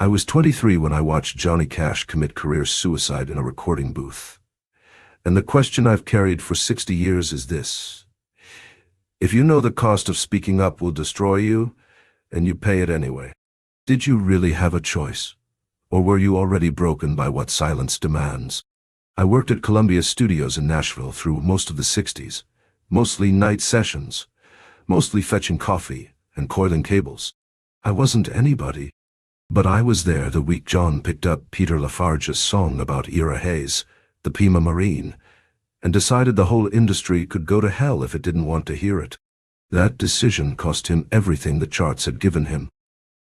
I was 23 when I watched Johnny Cash commit career suicide in a recording booth. And the question I've carried for 60 years is this. If you know the cost of speaking up will destroy you, and you pay it anyway, did you really have a choice? Or were you already broken by what silence demands? I worked at Columbia Studios in Nashville through most of the 60s, mostly night sessions, mostly fetching coffee and coiling cables. I wasn't anybody. But I was there the week John picked up Peter Lafarge's song about Ira Hayes, the Pima Marine, and decided the whole industry could go to hell if it didn't want to hear it. That decision cost him everything the charts had given him.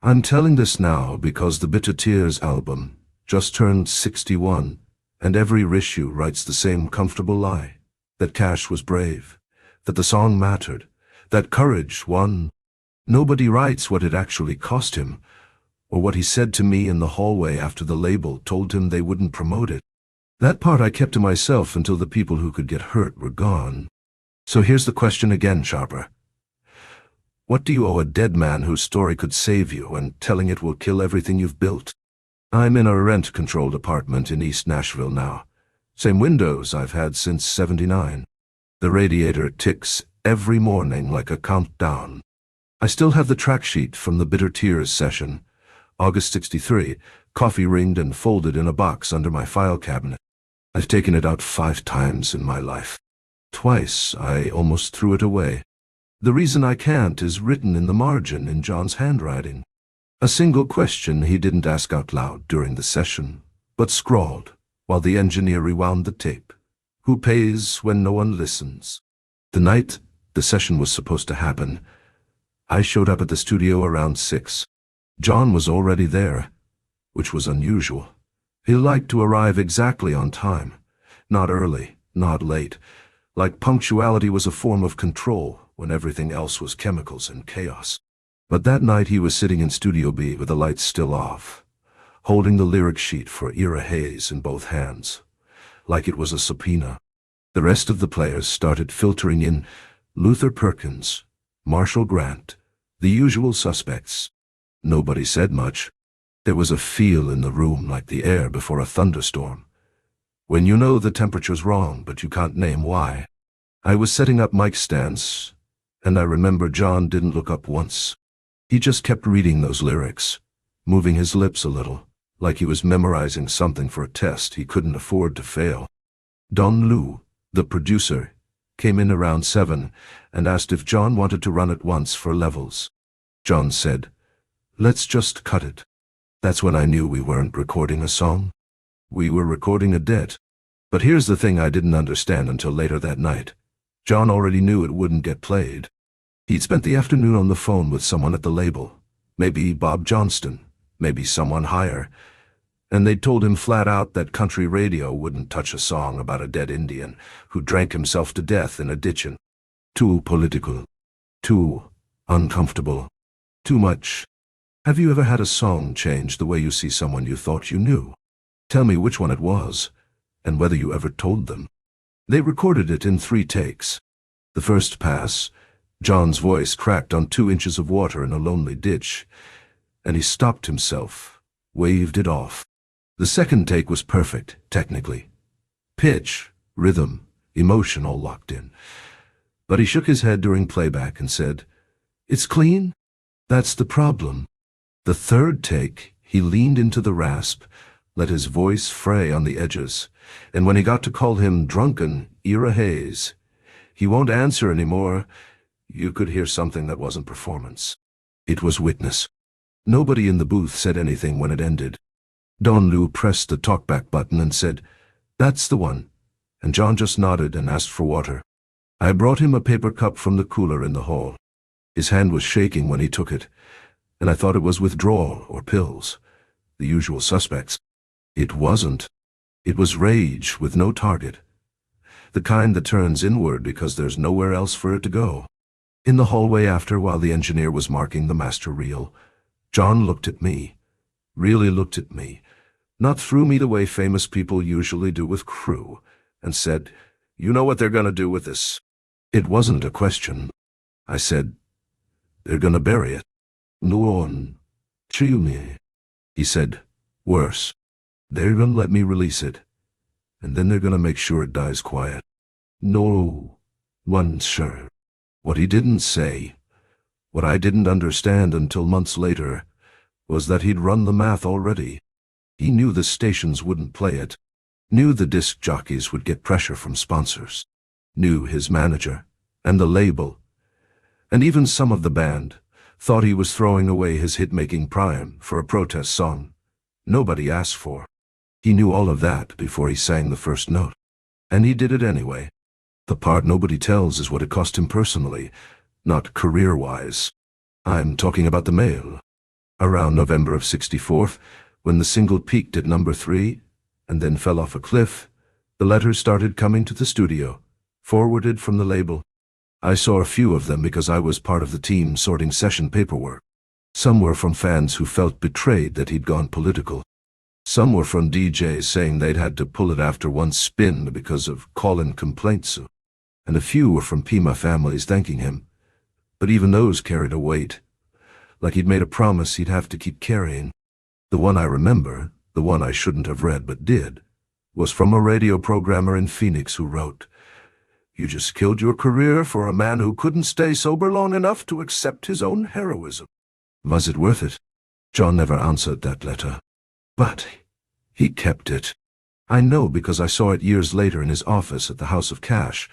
I'm telling this now because the Bitter Tears album just turned 61, and every issue writes the same comfortable lie, that Cash was brave, that the song mattered, that courage won. Nobody writes what it actually cost him, or what he said to me in the hallway after the label told him they wouldn't promote it. That part I kept to myself until the people who could get hurt were gone. So here's the question again, Sharper. What do you owe a dead man whose story could save you and telling it will kill everything you've built? I'm in a rent-controlled apartment in East Nashville now. Same windows I've had since '79. The radiator ticks every morning like a countdown. I still have the track sheet from the Bitter Tears session, August '63, coffee-ringed and folded in a box under my file cabinet. I've taken it out 5 times in my life. Twice I almost threw it away. The reason I can't is written in the margin in John's handwriting. A single question he didn't ask out loud during the session, but scrawled while the engineer rewound the tape. Who pays when no one listens? The night the session was supposed to happen, I showed up at the studio around 6. John was already there, which was unusual. He liked to arrive exactly on time, not early, not late, like punctuality was a form of control when everything else was chemicals and chaos. But that night he was sitting in Studio B with the lights still off, holding the lyric sheet for Ira Hayes in both hands, like it was a subpoena. The rest of the players started filtering in: Luther Perkins, Marshall Grant, the usual suspects. Nobody said much. There was a feel in the room like the air before a thunderstorm, when you know the temperature's wrong but you can't name why. I was setting up mic stands, and I remember John didn't look up once. He just kept reading those lyrics, moving his lips a little, like he was memorizing something for a test he couldn't afford to fail. Don Lou, the producer, came in around 7 and asked if John wanted to run it once for levels. John said, "Let's just cut it." That's when I knew we weren't recording a song. We were recording a debt. But here's the thing I didn't understand until later that night. John already knew it wouldn't get played. He'd spent the afternoon on the phone with someone at the label, maybe Bob Johnston, maybe someone higher, and they'd told him flat out that country radio wouldn't touch a song about a dead Indian who drank himself to death in a ditch. Too political, too uncomfortable, too much. Have you ever had a song change the way you see someone you thought you knew? Tell me which one it was, and whether you ever told them. They recorded it in 3 takes. The first pass, John's voice cracked on 2 inches of water in a lonely ditch, and he stopped himself, waved it off. The second take was perfect, technically. Pitch, rhythm, emotion all locked in. But he shook his head during playback and said, "It's clean? That's the problem." The third take, he leaned into the rasp, let his voice fray on the edges, and when he got to call him drunken Ira Hayes, he won't answer anymore, you could hear something that wasn't performance. It was witness. Nobody in the booth said anything when it ended. Don Lou pressed the talkback button and said, "That's the one," and John just nodded and asked for water. I brought him a paper cup from the cooler in the hall. His hand was shaking when he took it, and I thought it was withdrawal or pills, the usual suspects. It wasn't. It was rage with no target, the kind that turns inward because there's nowhere else for it to go. In the hallway after, while the engineer was marking the master reel, John looked at me, really looked at me, not through me the way famous people usually do with crew, and said, "You know what they're gonna do with this." It wasn't a question. I said, "They're gonna bury it." "No one. Chill me." He said, "Worse. They're gonna let me release it, and then they're gonna make sure it dies quiet." No one's sure. What he didn't say, what I didn't understand until months later, was that he'd run the math already. He knew the stations wouldn't play it, knew the disc jockeys would get pressure from sponsors, knew his manager and the label, and even some of the band thought he was throwing away his hit-making prime for a protest song nobody asked for. He knew all of that before he sang the first note, and he did it anyway. The part nobody tells is what it cost him personally, not career-wise. I'm talking about the mail. Around November of '64, when the single peaked at number 3 and then fell off a cliff, the letters started coming to the studio, forwarded from the label. I saw a few of them because I was part of the team sorting session paperwork. Some were from fans who felt betrayed that he'd gone political. Some were from DJs saying they'd had to pull it after one spin because of call-in complaints. And a few were from Pima families thanking him. But even those carried a weight, like he'd made a promise he'd have to keep carrying. The one I remember, the one I shouldn't have read but did, was from a radio programmer in Phoenix who wrote, "You just killed your career for a man who couldn't stay sober long enough to accept his own heroism." Was it worth it? John never answered that letter. But he kept it. I know because I saw it years later in his office at the House of Cash,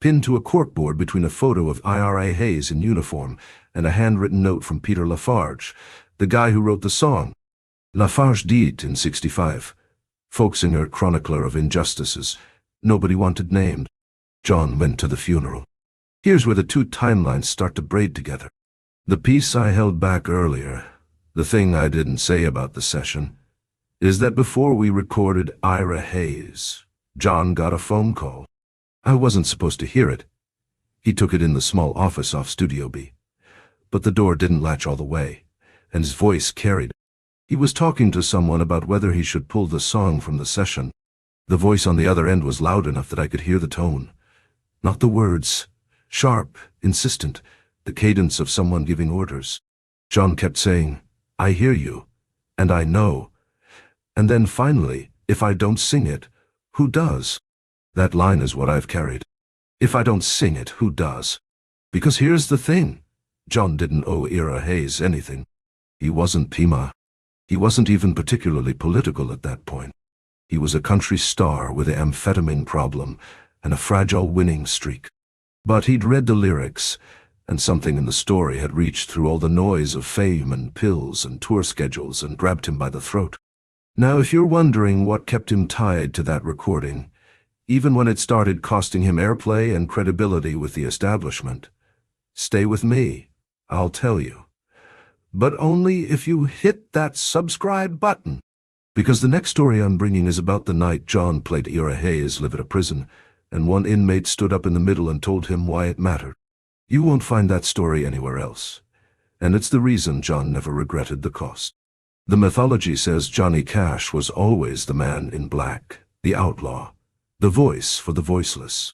pinned to a corkboard between a photo of Ira Hayes in uniform and a handwritten note from Peter Farge, the guy who wrote the song. Farge died in '65, folk singer, chronicler of injustices. Nobody wanted named. John went to the funeral. Here's where the two timelines start to braid together. The piece I held back earlier, the thing I didn't say about the session, is that before we recorded Ira Hayes, John got a phone call. I wasn't supposed to hear it. He took it in the small office off Studio B. But the door didn't latch all the way, and his voice carried. He was talking to someone about whether he should pull the song from the session. The voice on the other end was loud enough that I could hear the tone. Not the words. Sharp, insistent, the cadence of someone giving orders. John kept saying, "I hear you, and I know." And then finally, "If I don't sing it, who does?" That line is what I've carried. If I don't sing it, who does? Because here's the thing. John didn't owe Ira Hayes anything. He wasn't Pima. He wasn't even particularly political at that point. He was a country star with an amphetamine problem and a fragile winning streak. But he'd read the lyrics, and something in the story had reached through all the noise of fame and pills and tour schedules and grabbed him by the throat. Now, if you're wondering what kept him tied to that recording, even when it started costing him airplay and credibility with the establishment, stay with me, I'll tell you. But only if you hit that subscribe button. Because the next story I'm bringing is about the night John played Ira Hayes live at a prison, and one inmate stood up in the middle and told him why it mattered. You won't find that story anywhere else. And it's the reason John never regretted the cost. The mythology says Johnny Cash was always the man in black, the outlaw, the voice for the voiceless.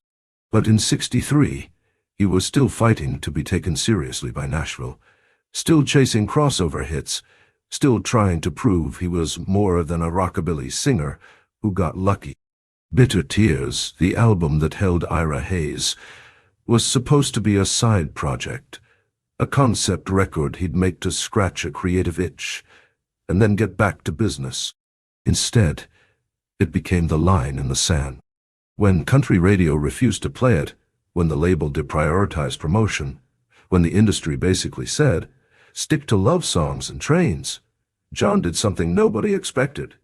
But in '63, he was still fighting to be taken seriously by Nashville, still chasing crossover hits, still trying to prove he was more than a rockabilly singer who got lucky. Bitter Tears, the album that held Ira Hayes, was supposed to be a side project, a concept record he'd make to scratch a creative itch, and then get back to business. Instead, it became the line in the sand. When country radio refused to play it, when the label deprioritized promotion, when the industry basically said, "Stick to love songs and trains," John did something nobody expected.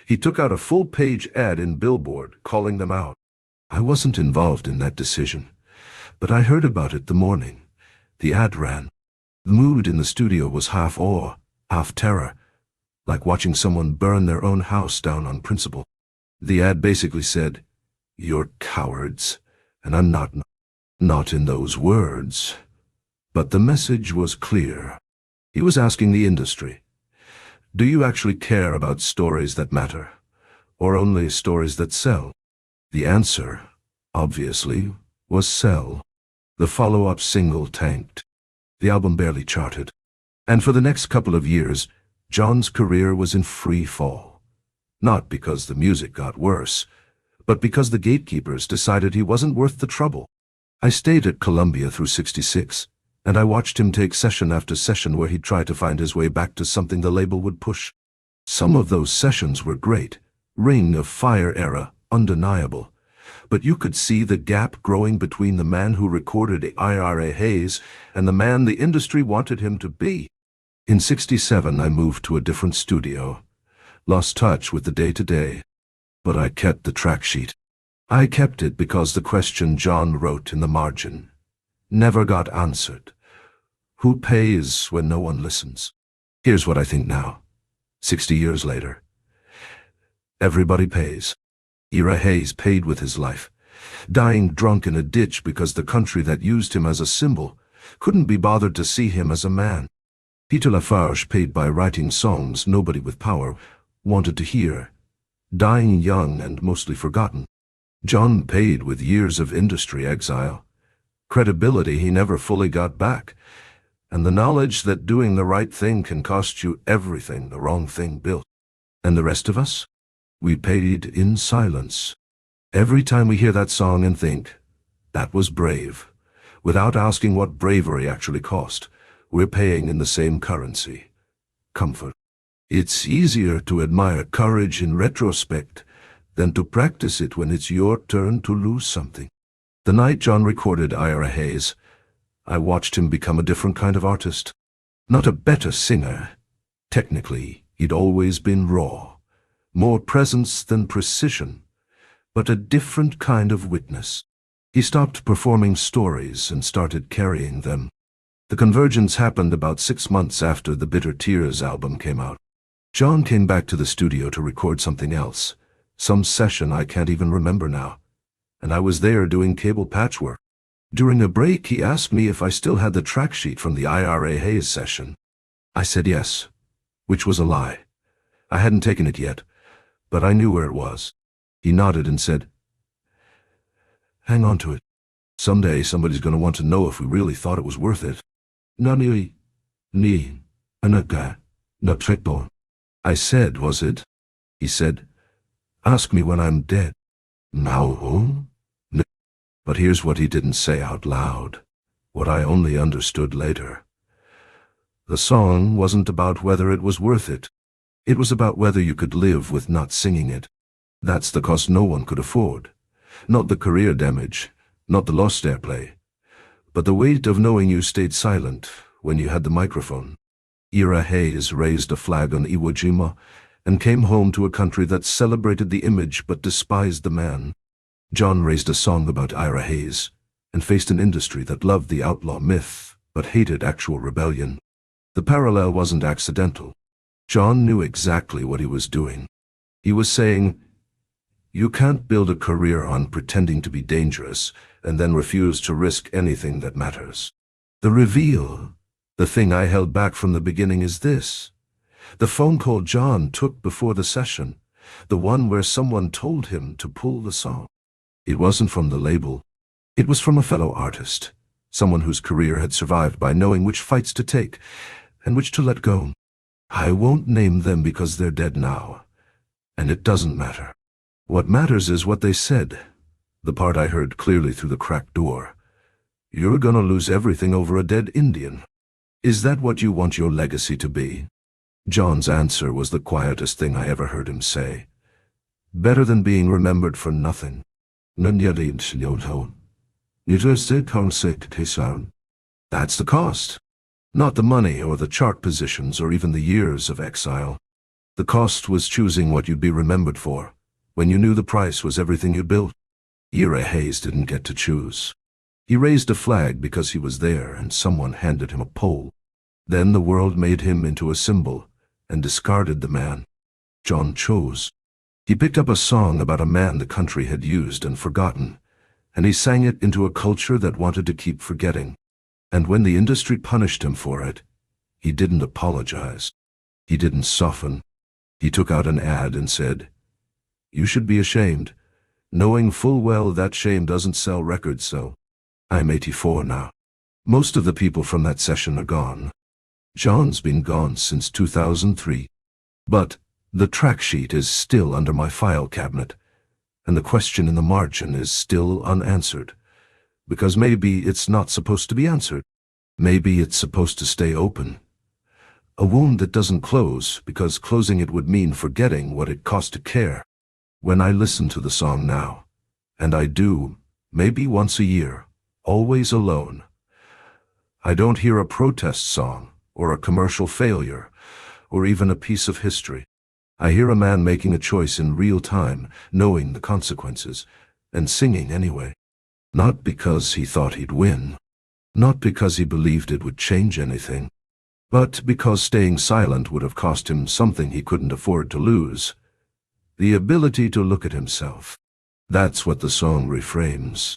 He took out a full-page ad in Billboard calling them out. I wasn't involved in that decision, but I heard about it the morning the ad ran. The mood in the studio was half awe, half terror, like watching someone burn their own house down on principle. The ad basically said, "You're cowards," and I'm not in those words. But the message was clear. He was asking the industry, do you actually care about stories that matter, or only stories that sell? The answer, obviously, was sell. The follow-up single tanked. The album barely charted. And for the next couple of years, John's career was in free fall. Not because the music got worse, but because the gatekeepers decided he wasn't worth the trouble. I stayed at Columbia through '66, and I watched him take session after session where he'd try to find his way back to something the label would push. Some of those sessions were great, Ring of Fire era, undeniable. But you could see the gap growing between the man who recorded Ira Hayes and the man the industry wanted him to be. In '67 I moved to a different studio, lost touch with the day-to-day, but I kept the track sheet. I kept it because the question John wrote in the margin never got answered. Who pays when no one listens? Here's what I think now, 60 years later. Everybody pays. Ira Hayes paid with his life, dying drunk in a ditch because the country that used him as a symbol couldn't be bothered to see him as a man. Peter Farge paid by writing songs nobody with power wanted to hear, dying young and mostly forgotten. John paid with years of industry exile, credibility he never fully got back, and the knowledge that doing the right thing can cost you everything the wrong thing built. And the rest of us? We paid in silence. Every time we hear that song and think, that was brave, without asking what bravery actually cost, we're paying in the same currency, comfort. It's easier to admire courage in retrospect than to practice it when it's your turn to lose something. The night John recorded Ira Hayes, I watched him become a different kind of artist. Not a better singer. Technically, he'd always been raw, more presence than precision, but a different kind of witness. He stopped performing stories and started carrying them. The convergence happened about 6 months after the Bitter Tears album came out. John came back to the studio to record something else, some session I can't even remember now, and I was there doing cable patchwork. During a break, he asked me if I still had the track sheet from the Ira Hayes session. I said yes, which was a lie. I hadn't taken it yet, but I knew where it was. He nodded and said, "Hang on to it. Someday somebody's going to want to know if we really thought it was worth it." I said, "Was it?" He said, "Ask me when I'm dead." No. But here's what he didn't say out loud, what I only understood later. The song wasn't about whether it was worth it. It was about whether you could live with not singing it. That's the cost no one could afford. Not the career damage, not the lost airplay, but the weight of knowing you stayed silent when you had the microphone. Ira Hayes raised a flag on Iwo Jima and came home to a country that celebrated the image but despised the man. John raised a song about Ira Hayes and faced an industry that loved the outlaw myth but hated actual rebellion. The parallel wasn't accidental. John knew exactly what he was doing. He was saying, you can't build a career on pretending to be dangerous and then refuse to risk anything that matters. The reveal, the thing I held back from the beginning, is this. The phone call John took before the session, the one where someone told him to pull the song. It wasn't from the label. It was from a fellow artist, someone whose career had survived by knowing which fights to take and which to let go. I won't name them because they're dead now, and it doesn't matter. What matters is what they said, the part I heard clearly through the cracked door. You're gonna lose everything over a dead Indian. Is that what you want your legacy to be? John's answer was the quietest thing I ever heard him say. Better than being remembered for nothing. That's the cost. Not the money or the chart positions or even the years of exile. The cost was choosing what you'd be remembered for, when you knew the price was everything you built. Ira Hayes didn't get to choose. He raised a flag because he was there and someone handed him a pole. Then the world made him into a symbol and discarded the man. John chose. He picked up a song about a man the country had used and forgotten, and he sang it into a culture that wanted to keep forgetting. And when the industry punished him for it, he didn't apologize. He didn't soften. He took out an ad and said, "You should be ashamed," knowing full well that shame doesn't sell records. So I'm 84 now. Most of the people from that session are gone. John's been gone since 2003, but the track sheet is still under my file cabinet, and the question in the margin is still unanswered, because maybe it's not supposed to be answered. Maybe it's supposed to stay open. A wound that doesn't close, because closing it would mean forgetting what it cost to care. When I listen to the song now, and I do, maybe once a year, always alone, I don't hear a protest song, or a commercial failure, or even a piece of history. I hear a man making a choice in real time, knowing the consequences, and singing anyway. Not because he thought he'd win, not because he believed it would change anything, but because staying silent would have cost him something he couldn't afford to lose: the ability to look at himself. That's what the song reframes.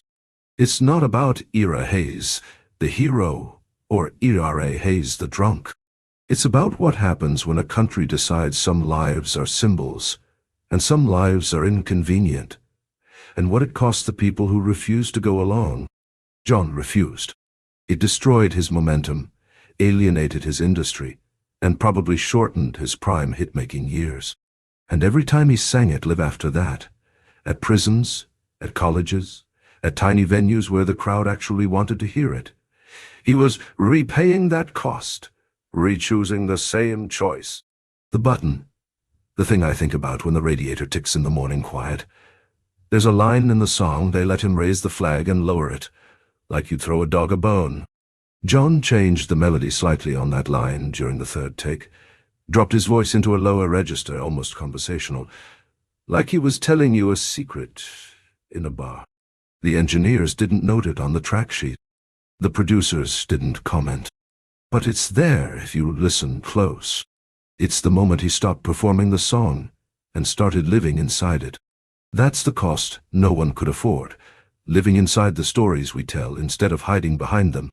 It's not about Ira Hayes, the hero, or Ira Hayes the drunk. It's about what happens when a country decides some lives are symbols, and some lives are inconvenient, and what it costs the people who refuse to go along. John refused. It destroyed his momentum, alienated his industry, and probably shortened his prime hit-making years. And every time he sang it lived after that, at prisons, at colleges, at tiny venues where the crowd actually wanted to hear it, he was repaying that cost, re-choosing the same choice. The button, the thing I think about when the radiator ticks in the morning quiet. There's a line in the song, they let him raise the flag and lower it, like you'd throw a dog a bone. John changed the melody slightly on that line during the third take, dropped his voice into a lower register, almost conversational, like he was telling you a secret in a bar. The engineers didn't note it on the track sheet. The producers didn't comment. But it's there if you listen close. It's the moment he stopped performing the song and started living inside it. That's the cost no one could afford, living inside the stories we tell instead of hiding behind them.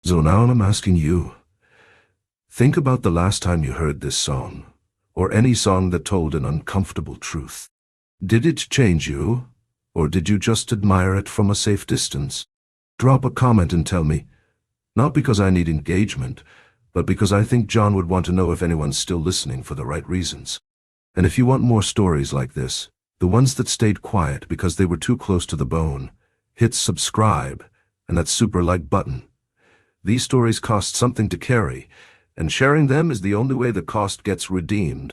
So now I'm asking you, think about the last time you heard this song, or any song that told an uncomfortable truth. Did it change you, or did you just admire it from a safe distance? Drop a comment and tell me, not because I need engagement, but because I think John would want to know if anyone's still listening for the right reasons. And if you want more stories like this, the ones that stayed quiet because they were too close to the bone, hit subscribe and that super like button. These stories cost something to carry, and sharing them is the only way the cost gets redeemed.